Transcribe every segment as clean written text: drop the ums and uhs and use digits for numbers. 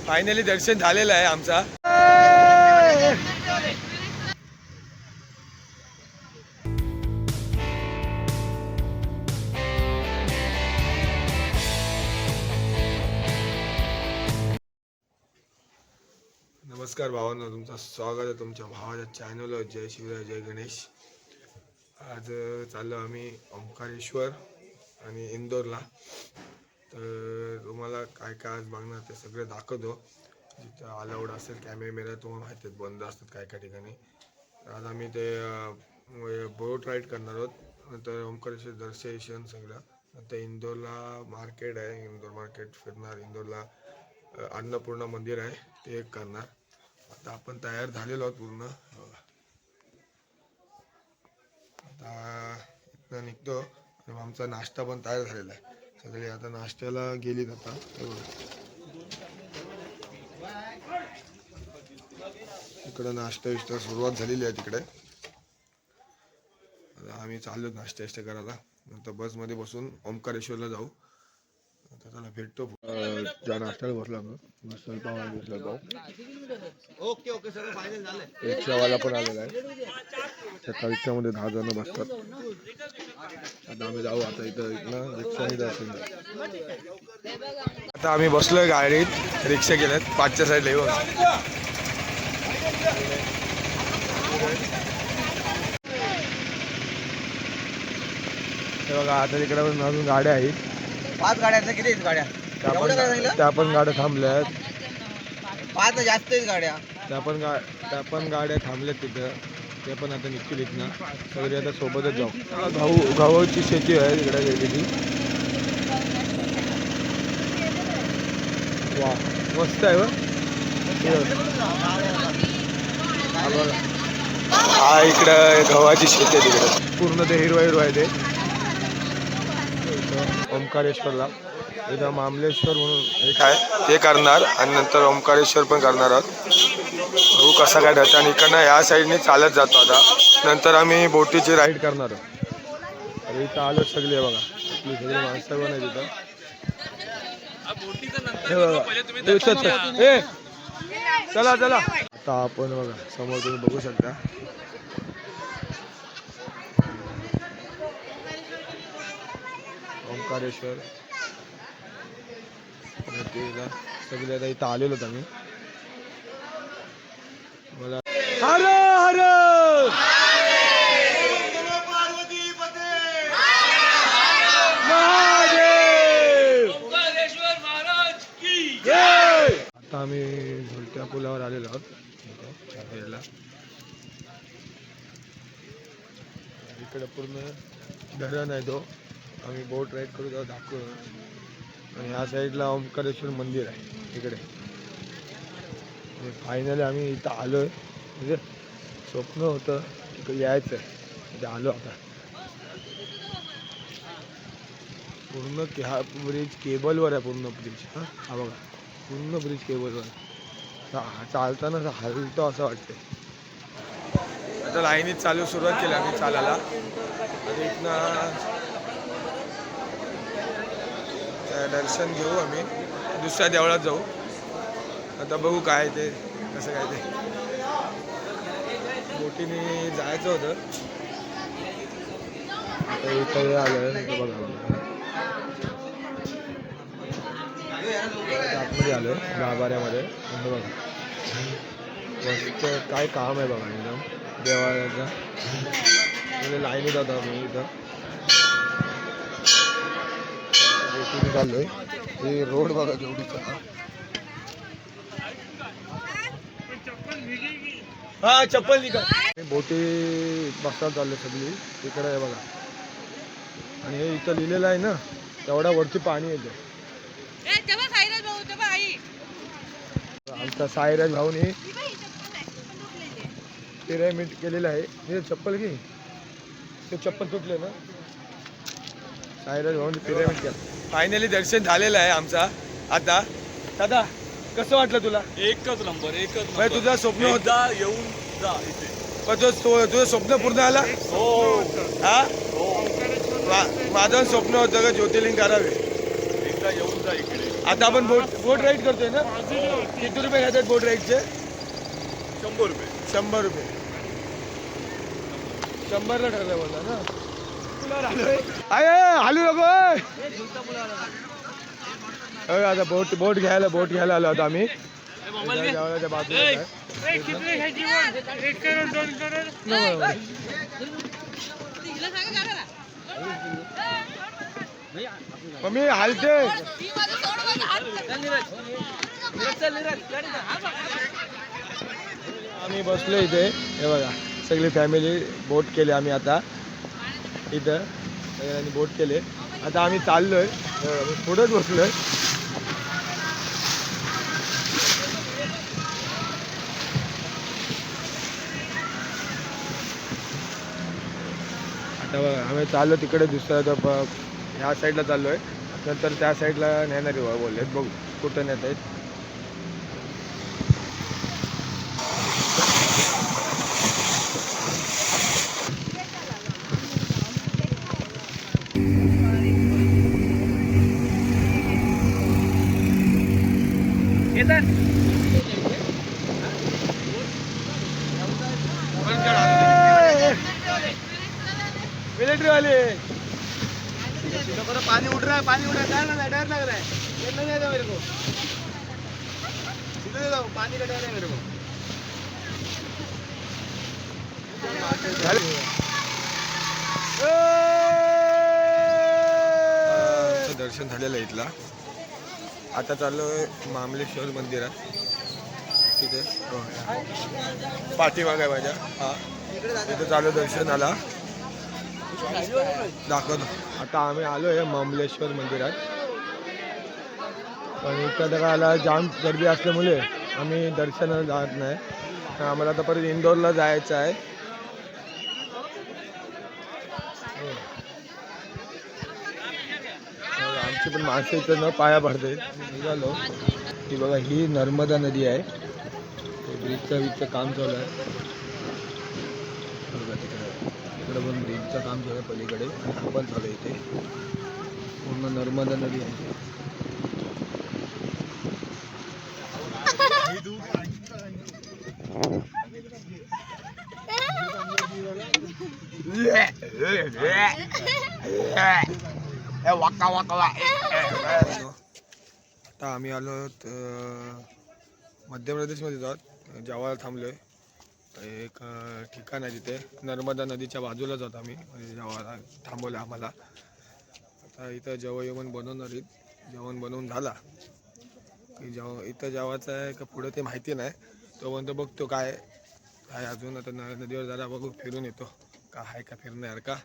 Finally दर्शन झालेलं आहे आमचा. नमस्कार भावांनो, तुमचं स्वागत आहे तुमच्या भावाच्या चॅनलवर. जय शिवराय, जय गणेश. आज चाललो आम्ही ओंकारेश्वर आणि इंदोरला. तर तुम्हाला काय काय आज बघणार ते सगळं दाखवतो. जिथं अलाउड असेल कॅमेरा तुम्हाला माहिती आहेत, बंद असतात काय काय ठिकाणी. आज आम्ही ते बोट राईड करणार आहोत. नंतर ओंकारेश्वर दर्शन सगळं. नंतर इंदोरला मार्केट आहे, इंदोर मार्केट फिरणार. इंदोरला अन्नपूर्णा मंदिर आहे, ते एक करणार. आता आपण तयार झालेलो आहोत पूर्ण. आता इथं निघतो. आमचा नाश्ता पण तयार झालेला आहे. सगळे आता नाश्त्याला गेलीत. आता इकडं नाश्ता विष्टा सुरुवात झालेली आहे तिकडे. आता आम्ही चाललो नाश्ता करायला. नंतर बसमध्ये बसून ओंकारेश्वरला जाऊ. आता त्याला भेटतो. ज्या नाश्त्याला बसला ना, मिसळ पाव आहे. Misal pav okay sir, final झालंय. रिक्षावाला पण आलेला आहे. त्या रिक्षामध्ये 10 जण बसतात. आता आम्ही जाऊ. आता इथं रिक्षाने दर्शन. आता आम्ही बसलोय गाडीत. रिक्षा गेल्यात 5च्या साईडला येऊ. हे बघा, आता तिकडे पण अजून गाड्या आहेत. 5 गाड्या. किती आहेत गाड्या? त्या पण गाड्या थांबल्या आहेत. 5 जास्त आहेत गाड्या. त्या पण गाड्या थांबल्यात तिथं. ते पण आता निघतील इथनं. सगळे आता सोबतच जाऊ. गव्हाची शेती आहे तिकडे गेलेली. वा, मस्त आहे. हा इकडं गव्हाची शेती आहे तिकडे. पूर्ण ते हिरवा आहे ते. ओंकारेश्वरला इथं मामलेश्वर म्हणून एक आहे, ते करणार. आणि नंतर ओंकारेश्वर पण करणार आहोत. बघू कसा काय ठरतं. आणि इकडनं ह्या साईडने चालत जातो. आता नंतर आम्ही बोटीची राईड करणार आहोत. अरे इथं आलोच सगळे बघा. आपली सगळी माणसं पण आहे तिथं. चला चला. आता आपण बघा समोर तुम्ही बघू शकता. ओंकारेश्वर सगळे आता इथं आलेलो आम्ही. मला हर हर महादेव. आता आम्ही झुलत्या पुलावर आलेलो आहोत. इकडे पूर्ण धरण आहे तो. आम्ही बोट राईड करू जाऊ, दाखवू. आणि ह्या साईडला ओंकारेश्वर मंदिर आहे इकडे. फायनली आम्ही इथं आलो आहे. म्हणजे स्वप्न होतं इकडे यायचं आहे, इथे आलो. आता पूर्ण हा ब्रिज केबलवर आहे. पूर्ण ब्रिज हा बघा, पूर्ण ब्रिज केबलवर. चालताना हलतो असं वाटतं. आता लाईनीत सुरुवात केली आम्ही चालायला. आणि इथनं दर्शन घेऊ. आम्ही दुसऱ्या देवळात जाऊ. आता बघू काय ते कसं काय ते. बोटीने जायचं होतं. आता इथं आलोय बघा. आतमध्ये आलोय गाभाऱ्यामध्ये. बघा मस्त काय काम आहे बघा एकदम देवाळ्याचा. म्हणजे लाईनीत होता मी इथं. बोटीने चाललोय. हे रोड बघा जेवढीचा. हा चप्पल निघा. बोटी बसतात चालले सगळी तिकडे आहे बघा. आणि हे इथं लिहिलेलं आहे ना, तेवढ्या वरती पाणी येते. आमचा साईराज भाऊने पिरामिड केलेलं आहे. हे चप्पल घे. ते चप्पल तुटले ना. साईराज भाऊने पिरामिड केलं. फायनली दर्शन झालेलं आहे आमचा. आता दादा कसं वाटलं तुला? एकच नंबर, एकच नंबर. तुझं स्वप्न होता येऊन जा इथे. पण तुझं स्वप्न पूर्ण आला? हो. हा हो. माझं स्वप्न होतं का ज्योतिर्लिंग करावे. एकदा येऊन जा इकडे. आता आपण बोट राईड करतोय ना. किती रुपये घेतात बोट राईडचे? 100 रुपये. 100 रुपये. 100ला ठरलं बोलला ना. आय हालू नको. आता बोट घ्यायला आलो आता आम्ही. देवाच्या बाजूला आहे. मम्मी हालते. आम्ही बसलो इथे. हे बघा सगळी फॅमिली बोट केले आम्ही आता इथं सगळ्यांनी बोट केले. आता आम्ही चाललोय पुढंच बसलोय. आता बघा आम्ही चाललो तिकडे दुसऱ्या ह्या साईडला चाललोय. नंतर त्या साईडला नेणारी बोललेत. बघू कुठं नेत आहेत. मिलिट्री वाले पानी उठ रहा है डर लग रहा है डर नहीं आता मेरे को सीधे दे दो पानी का डर है मेरे को दर्शन झालेलं आहे इथला. आता चाललोय मामलेश्वर मंदिरात. तिथे पाठीमाग आहे माझ्या. हा तिथे चालू दर्शनाला दाखवतो. आता आम्ही आलोय मामलेश्वर मंदिरात. पण इथं जगाला जाम गर्दी असल्यामुळे आम्ही दर्शनाला जात नाही. आम्हाला आता परत इंदोरला जायचं आहे. आमची पण माणसं इथं न पाया पडते. निघालो ती बघा ही नर्मदा नदी आहे. ब्रिजचं काम चालू आहे. बघा तिकडे पण ब्रिजचं काम चालू आहे पलीकडे. पण चालू आहे इथे पूर्ण नर्मदा नदी आहे. आता आम्ही आलो मध्य प्रदेशमध्ये जात जवाहर थांबलोय. एक ठिकाण आहे तिथे नर्मदा नदीच्या बाजूला जात आम्ही. जवाहर थांबवलं आम्हाला. आता इथं जेवण बनवणार आहेत. जेवण बनवून झाला की इथं जेवायचं आहे का पुढे ते माहिती नाही. तो म्हणतो बघतो काय आहे अजून. आता नदीवर जरा बघू फिरून येतो का आहे का फिरण्यासारखा.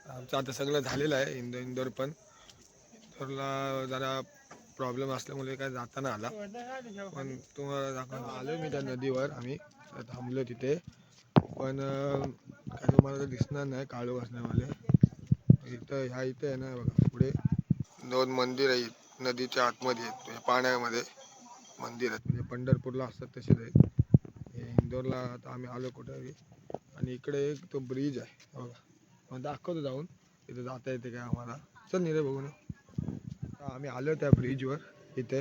आमचं आता सगळं झालेलं आहे. इंदोर पण इंदोरला जरा प्रॉब्लेम असल्यामुळे काय जाता नाही आला. पण तुम्हाला दाखवतो आलो मी त्या नदीवर. आम्ही थांबलो तिथे. पण काय तुम्हाला दिसणार नाही काळू असण्यावाले. इथं ह्या इथे आहे ना बघा पुढे 2 मंदिर आहेत. नदीच्या आतमध्ये आहेत. म्हणजे पाण्यामध्ये मंदिर आहेत. म्हणजे पंढरपूरला असतात तसेच आहेत. हे इंदोरला आता आम्ही आलो कुठे. आणि इकडे एक तो ब्रिज आहे बघा. मग दाखवतो जाऊन तिथे जाता येते काय आम्हाला. चल नाही रे बघू ना. आम्ही आलो त्या ब्रिजवर. इथे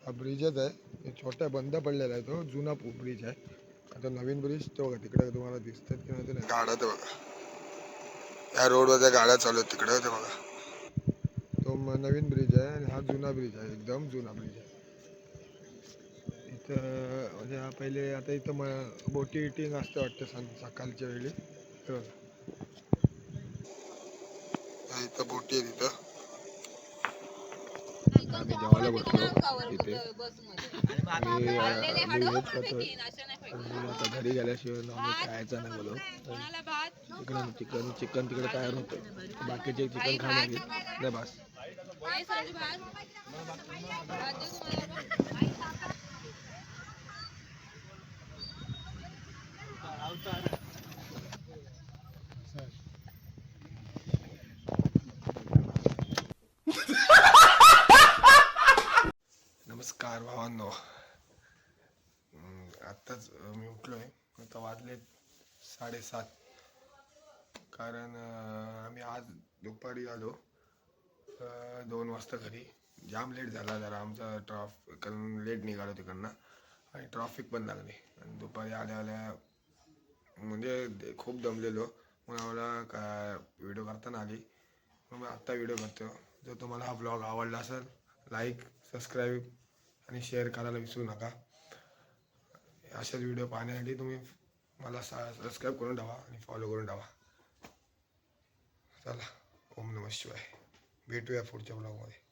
हा ब्रिजच आहे. छोटा बंद पडलेला आहे. तो जुना ब्रिज आहे. आता नवीन ब्रिज तो बघा तिकडे तुम्हाला दिसतात की नाही गाड्या. ते बघा या रोडवरच्या गाड्या चालू आहेत तिकडे. ते बघा तो नवीन ब्रिज आहे. आणि हा जुना ब्रिज आहे. एकदम जुना ब्रिज आहे. इथं म्हणजे हा पहिले आता इथं बोटिंग असते वाटतं सकाळच्या वेळी. इथं बोटी आहे तिथं. आम्ही जेवायला बसलो तिथे. आता घरी गेल्याशिवाय नॉनव्हेज खायचं नाही बोलू. चिकन तिकडे तयार होतं. बाकीचे चिकन खाणार नाही बस. नमस्कार भावांनो. आत्ताच मी उठलोय. आता वाजले 7:30. कारण आम्ही आज दुपारी आलो 2 वाजता घरी. जाम लेट झाला जरा आमचा कारण लेट निघालो तिकडनं आणि ट्रॅफिक पण लागली आणि दुपारी आल्या आल्या म्हणजे खूप दमलेलो. मग आम्हाला काय व्हिडिओ करताना आली. मग मी आत्ता व्हिडिओ करतो. जर तुम्हाला हा ब्लॉग आवडला असेल लाईक सबस्क्राईब आणि शेअर करायला विसरू नका. अशाच व्हिडिओ पाहण्यासाठी तुम्ही मला सबस्क्राईब करून ठेवा आणि फॉलो करून ठेवा. चला, ओम नमः शिवाय. भेटूया पुढच्या ब्लॉगमध्ये.